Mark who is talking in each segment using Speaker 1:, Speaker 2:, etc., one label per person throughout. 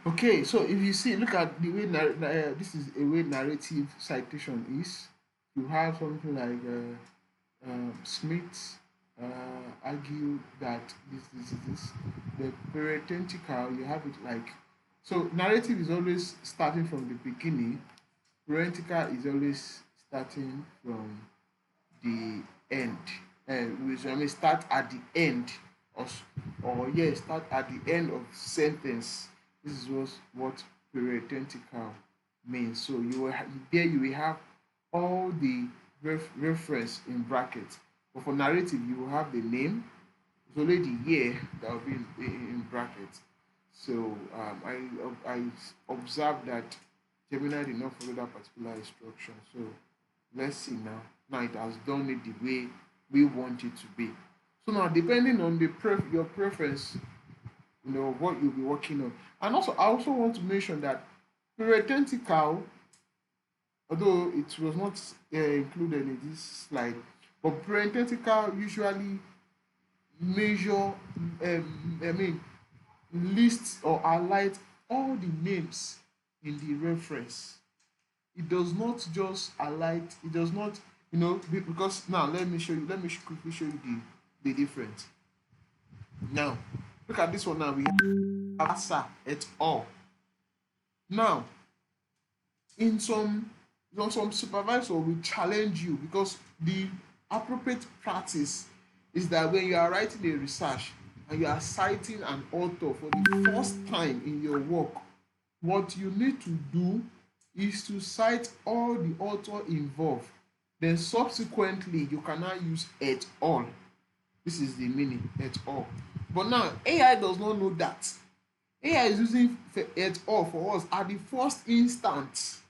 Speaker 1: Okay, so if you see, look at the way this is a way narrative citation is. You have something like Smith argue that this. The parenthetical, you have it like, so narrative is always starting from the beginning. Parenthetical is always starting from the end. Which I mean start at the end, or start at the end of sentence. This is what parenthetical means. So there you will have all the reference in brackets. But for narrative, you will have the name. It's only the year that will be in brackets. So I observed that Gemini did not follow that particular instruction. So let's see now. Now it has done it the way we want it to be. So now, depending on your preference, what you'll be working on. And also, I also want to mention that parenthetical, although it was not included in this slide, but parenthetical usually measure, I mean, lists or highlight all the names in the reference. It does not just highlight, it does not, because now let me quickly show you the difference. Now, look at this one now. We have Asa et al. Now, in some supervisor will challenge you, because the appropriate practice is that when you are writing a research and you are citing an author for the first time in your work, what you need to do is to cite all the author involved. Then subsequently, you cannot use et al. This is the meaning, et al. But now, AI does not know that. AI is using et al for us at the first instance.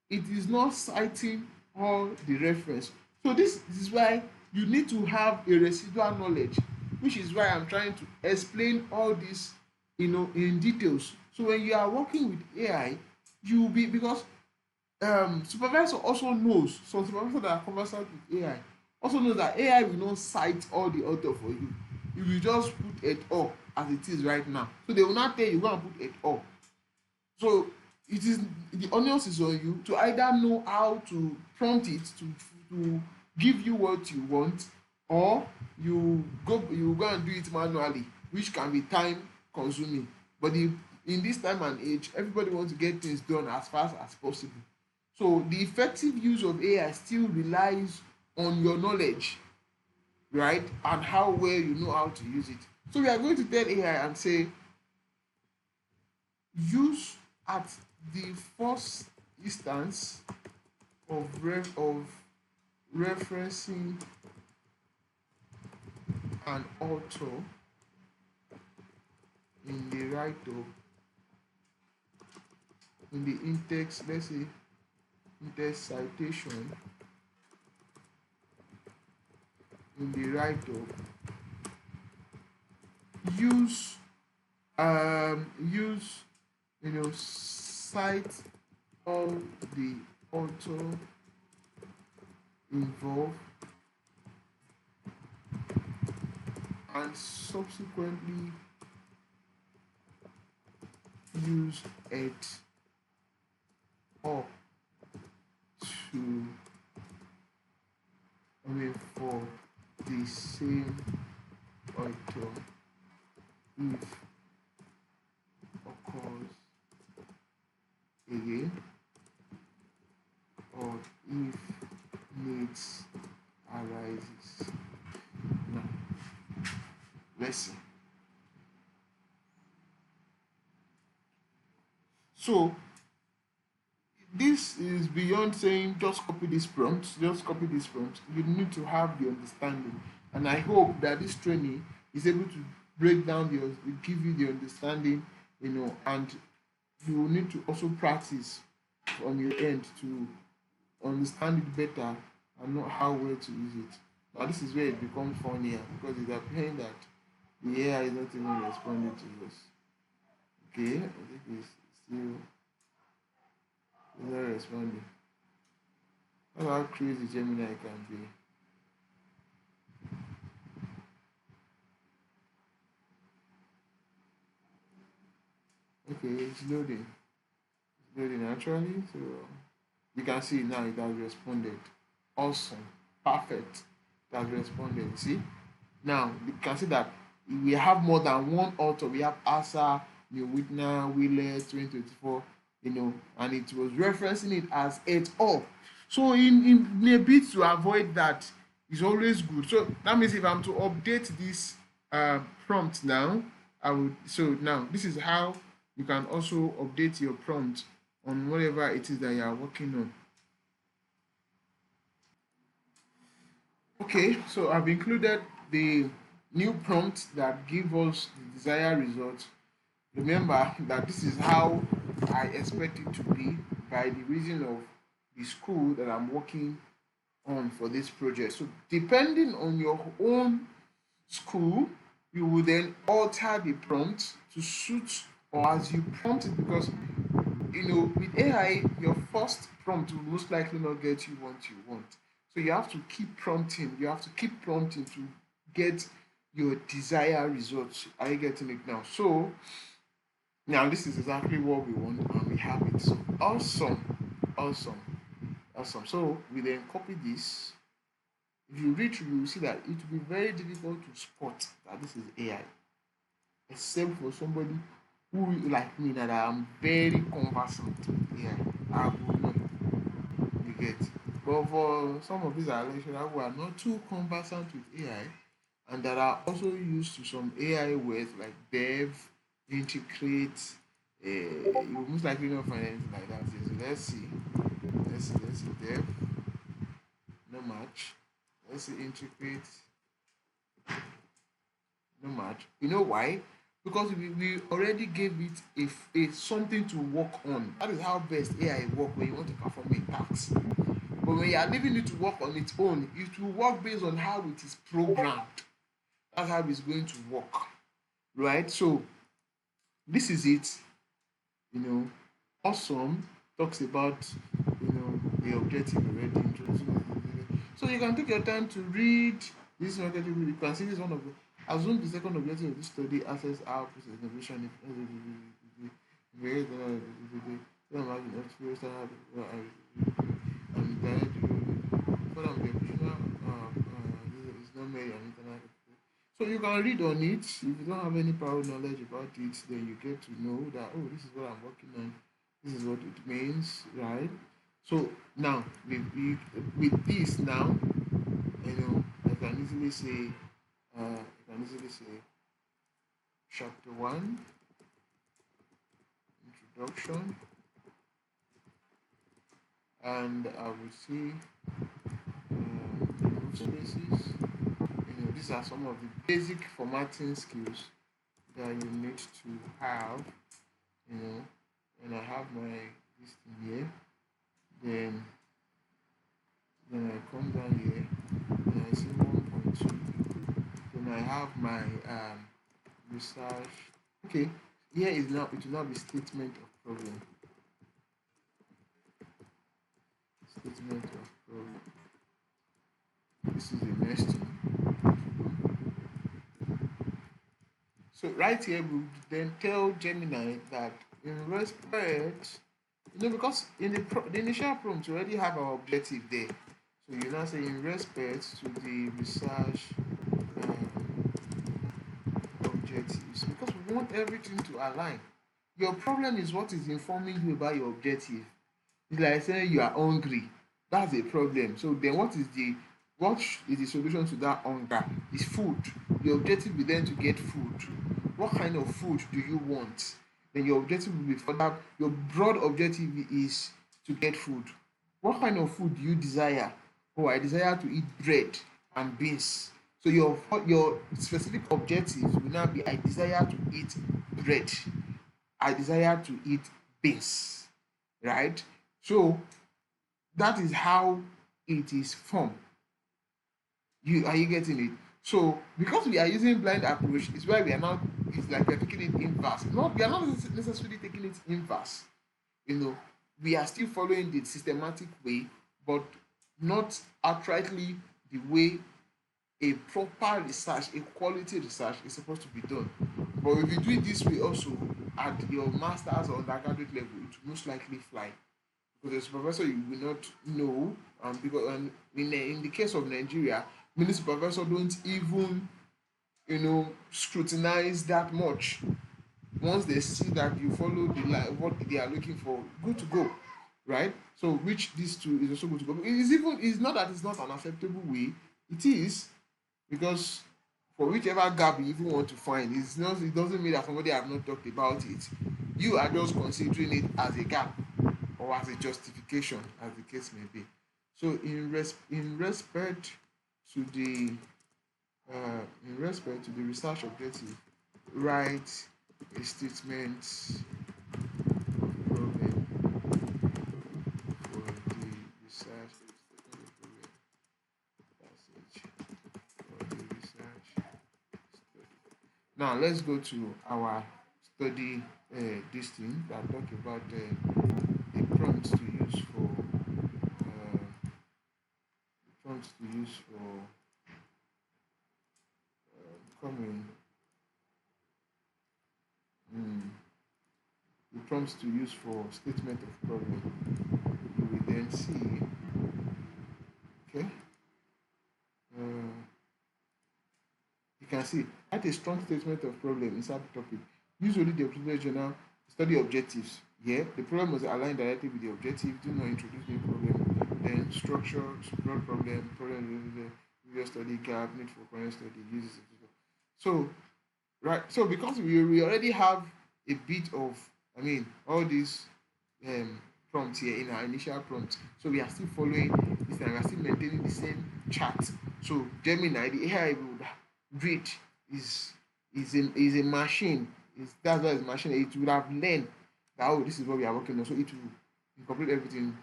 Speaker 1: It is not citing all the reference. So this is why you need to have a residual knowledge, which is why I'm trying to explain all this, in details. So when you are working with AI, you will be, because supervisor also knows, some supervisor that are conversant with AI also knows that AI will not cite all the author for you. You will just put et al as it is right now. So they will not tell you go and put et al. So it is, the onus is on you to either know how to prompt it to give you what you want, or you go and do it manually, which can be time consuming. But in this time and age, everybody wants to get things done as fast as possible. So the effective use of AI still relies on your knowledge, right? And how well you know how to use it. So we are going to tell AI and say, use at the first instance of referencing an author in the write-up, in the in-text, let's say in-text citation, in the write-up, use cite all the author involved, and subsequently use et al to, for the same author if occurs again, or if needs arises. Now, let's see. So this is beyond saying just copy this prompt, You need to have the understanding, and I hope that this training is able to break down give you the understanding, and you will need to also practice from your end to understand it better and know how well to use it. Now this is where it becomes funnier, because it's appearing that the AI is not even responding to us. Okay, I think it's still not responding. That's how crazy Gemini can be. Okay, it's loading. It's loading actually. So you can see now it has responded. Awesome. Perfect. It has responded. See? Now you can see that we have more than one author. We have Asa, New Whitner, Wheeler, 2024, and it was referencing it as et al. So in a bit to avoid that, is always good. So that means if I'm to update this prompt now, I would. So now this is how you can also update your prompt on whatever it is that you are working on. Okay, so I've included the new prompts that give us the desired result. Remember that this is how I expect it to be by the reason of the school that I'm working on for this project. So depending on your own school, you will then alter the prompt to suit or as you prompt it, because with AI, your first prompt will most likely not get you what you want. So you have to keep prompting. You have to keep prompting to get your desired results. Are you getting it now? So now this is exactly what we want, and we have it. So awesome, awesome, awesome. So we then copy this. If you read through, you will see that it will be very difficult to spot that this is AI, except for somebody who like me that I am very conversant with AI. I will know. You get. But for some of these are lecturers who are not too conversant with AI and that are also used to some AI words like dev, integrate, you will most likely not find anything like that. So let's see. Let's see dev, no match. Let's see integrate, no match. You know why? Because we already gave it a something to work on. That is how best AI work when you want to perform a task. But when you are leaving it to work on its own, it will work based on how it is programmed. That's how it's going to work, right? So this is it. You know, awesome talks about the objective already. So you can take your time to read this objective. You can see this one of the assume the second objective of this study access our process innovation is not made on internet. So you can read on it. If you don't have any prior knowledge about it, then you get to know that, oh, this is what I'm working on. This is what it means, right? So now with this now, I can easily say, chapter one, introduction, and I will see remove spaces. These are some of the basic formatting skills that you need to have. And I have my this thing here. Then I come down here and I see 1.2. Then I have my research. Okay, here is now it will now be statement of problem. Statement of problem. This is the next one. So right here we then tell Gemini that in respect, because in the initial prompt you already have our objective there. So you now say in respect to the research objectives, because we want everything to align. Your problem is what is informing you about your objective. It's like saying you are hungry. That's a problem. So then what is the solution to that hunger? Is food. Your objective is then to get food. What kind of food do you want? Then your objective will be for that. Your broad objective is to get food. What kind of food do you desire? Oh, I desire to eat bread and beans. So your specific objectives will now be I desire to eat bread. I desire to eat beans. Right? So that is how it is formed. Are you getting it? So because we are using blind approach, it's why we are not. It's like we are taking it inverse. No, we are not necessarily taking it inverse. You know, we are still following the systematic way, but not outrightly the way a proper research, a quality research is supposed to be done. But if you do it this way also at your master's or undergraduate level, it will most likely fly because the supervisor you will not know. Because in the case of Nigeria, many supervisors don't even scrutinize that much. Once they see that you follow the line, what they are looking for, good to go, right? So which these two is also good to go. It's not that it's not an acceptable way. It is, because for whichever gap you even want to find, it doesn't mean that somebody have not talked about it. You are just considering it as a gap or as a justification, as the case may be. So in respect to the research objective, write a statement of problem for the research passage for the research study. Now let's go to our study this thing that talk about the prompts to use for becoming mm, the prompts to use for statement of problem. You will then see, okay, uh, you can see write a strong statement of problem inside the topic. Usually the objective journal study objectives. Yeah, the problem was aligned directly with the objective. Do not introduce new problem. Then structure, broad problem, previous study gap, need for current study, uses. So right, so because we already have a bit of, I mean, all these um, prompts here in our initial prompt, so we are still following this and we are still maintaining the same chart. So Gemini, the AI we would read is is a machine. That's why it's machine. It would have learned that, oh, this is what we are working on, so it will incorporate everything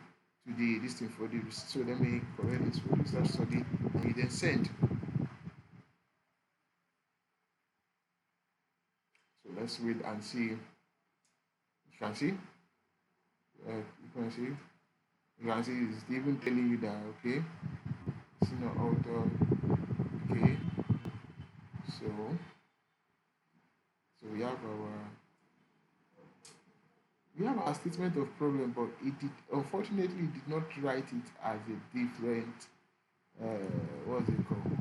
Speaker 1: to the this thing for the, so let me correct this for the research study, and you then send. So let's wait and see. You can see, you can see, it's even telling you that, okay, senior author, okay. So we have our statement of problem, but it did, unfortunately it did not write it as a different what's it called,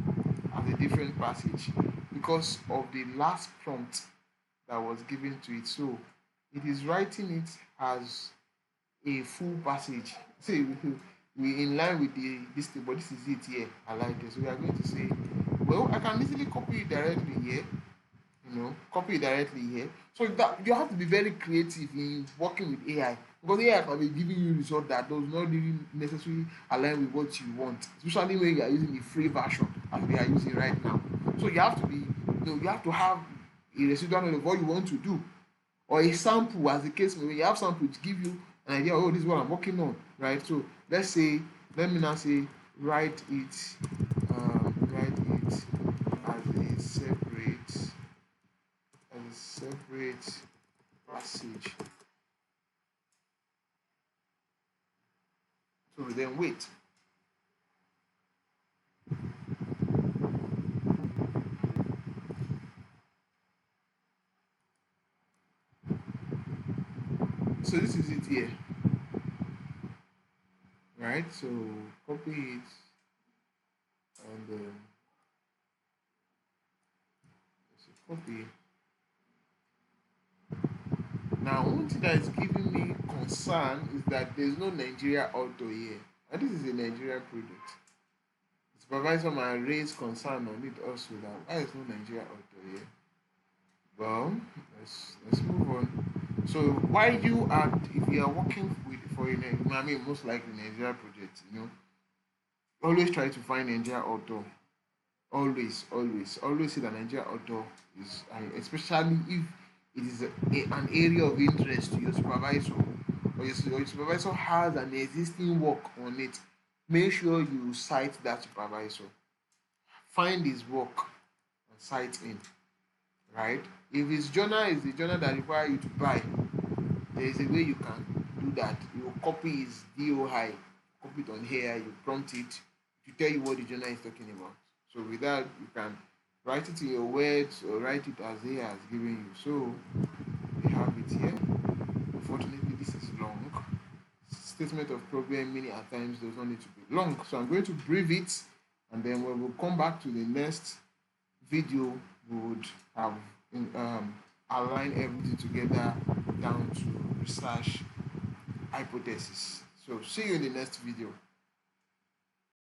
Speaker 1: as a different passage because of the last prompt that was given to it. So it is writing it as a full passage. See, we in line with the this thing, but this is it here. I like it. So we are going to say, well, I can easily copy it directly here. Copy it directly here. So that you have to be very creative in working with AI, because AI can be giving you result that does not really necessarily align with what you want, especially when you are using the free version as we are using right now. So you have to be, you have to have a residual knowledge of what you want to do, or a sample, as the case may be. You have sample to give you an idea, oh, this is what I'm working on, right? So let's say, let me now say, write it as a separate passage. So then wait. So this is it here, right? So copy it and copy. Now, one thing that is giving me concern is that there's no Nigeria auto here, and this is a Nigerian product. The supervisor might raise concern on it also, that why is no Nigeria auto here. Well, let's move on. So why you are, if you are working with for a, I mean, most likely Nigeria project, always try to find Nigeria auto. Always see that Nigeria auto is, especially if it is an area of interest to your supervisor, or your supervisor has an existing work on it. Make sure you cite that supervisor, find his work and cite him, right? If his journal is the journal that require you to buy, there is a way you can do that. You copy his DOI, copy it on here, you prompt it to tell you what the journal is talking about. So with that, you can Write it in your words or write it as AI has given you. So we have it here. Unfortunately, this is long. Statement of problem many at times does not need to be long. So I'm going to brief it, and then when we come back to the next video, we would have align everything together down to research hypothesis. So see you in the next video.